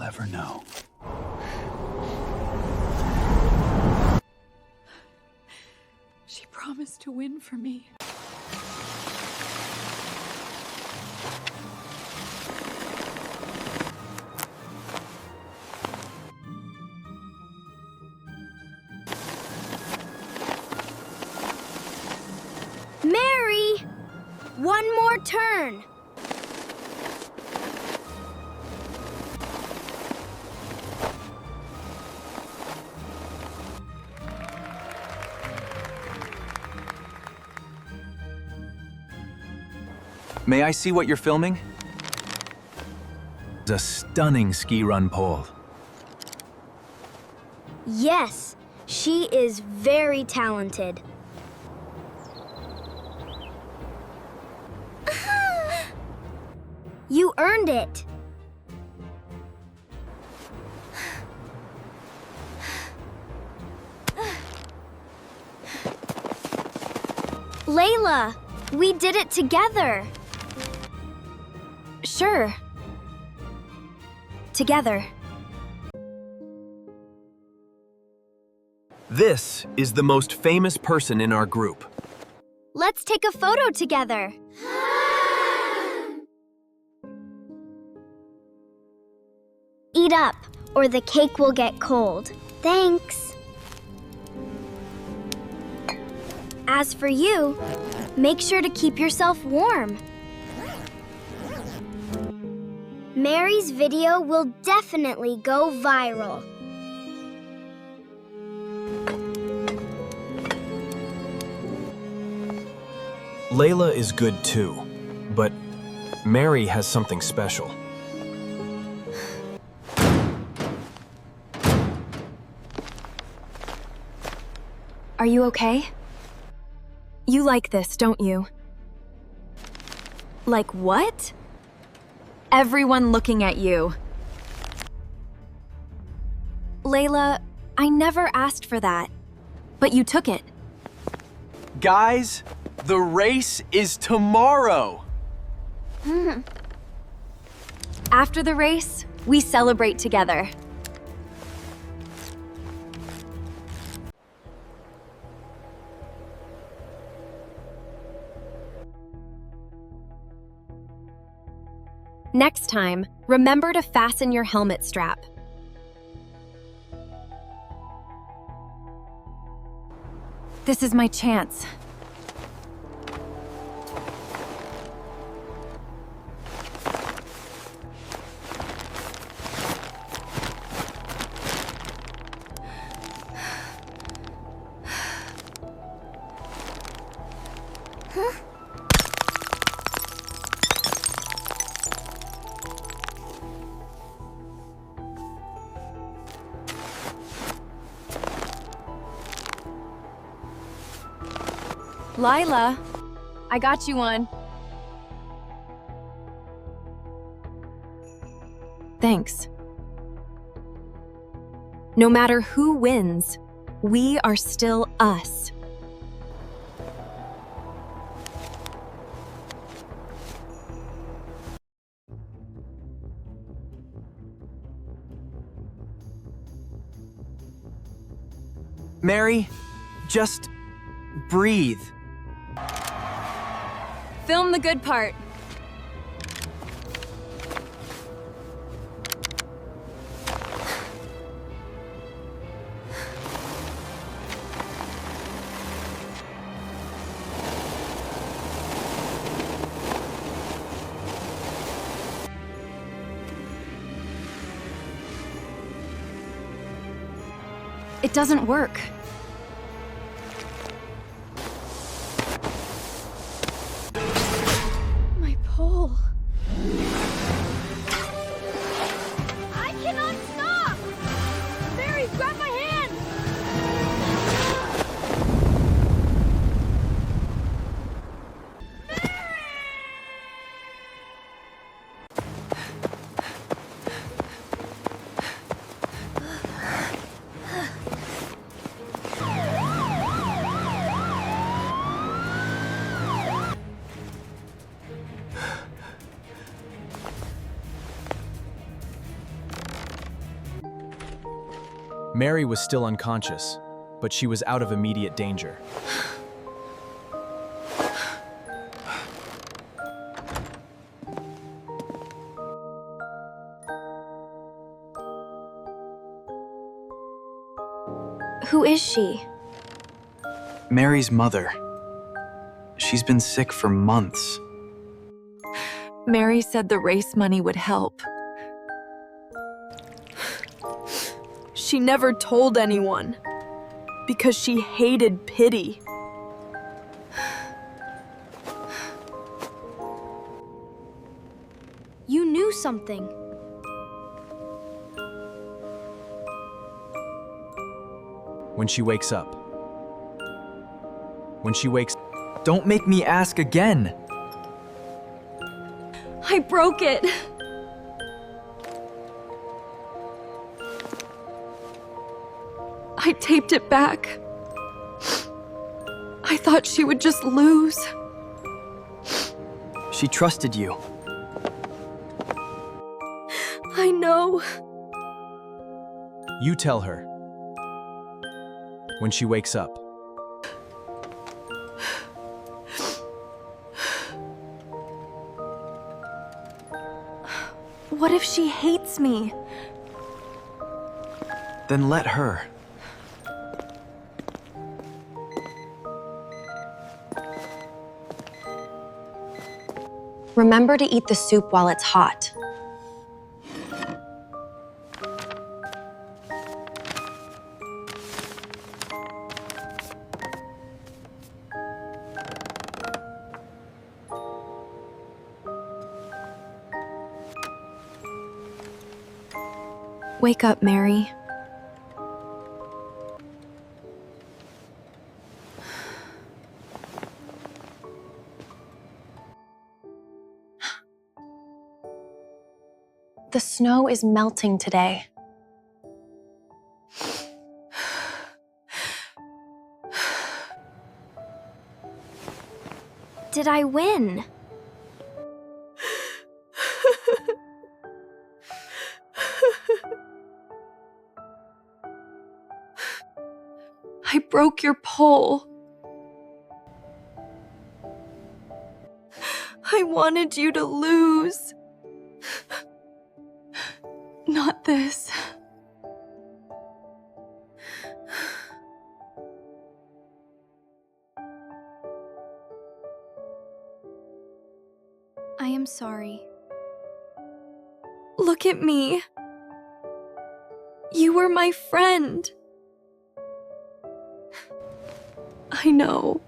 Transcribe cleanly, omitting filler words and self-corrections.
ever know. She promised to win for me. Mary! One more turn. May I see what you're filming? It's a stunning ski run pole. Yes, she is very talented. You earned it. Layla, we did it together. Sure. Together. This is the most famous person in our group. Let's take a photo together. Eat up, or the cake will get cold. Thanks. As for you, make sure to keep yourself warm. Mary's video will definitely go viral. Layla is good too, but Mary has something special. Are you okay? You like this, don't you? Like what? Everyone looking at you. Layla, I never asked for that, but you took it. Guys, the race is tomorrow. After the race, we celebrate together. Next time, remember to fasten your helmet strap. This is my chance. Layla, I got you one. Thanks. No matter who wins, we are still us. Mary, just breathe. Film the good part. It doesn't work. My pole. I cannot stop! Mary, grab my hand! Mary was still unconscious, but she was out of immediate danger. Who is she? Mary's mother. She's been sick for months. Mary said the race money would help. She never told anyone because she hated pity. You knew something. When she wakes up. Don't make me ask again. I broke it. I taped it back. I thought she would just lose. She trusted you. I know. You tell her. When she wakes up. What if she hates me? Then let her. Remember to eat the soup while it's hot. Wake up, Mary. The snow is melting today. Did I win? I broke your pole. I wanted you to lose. Not this. I am sorry. Look at me. You were my friend. I know.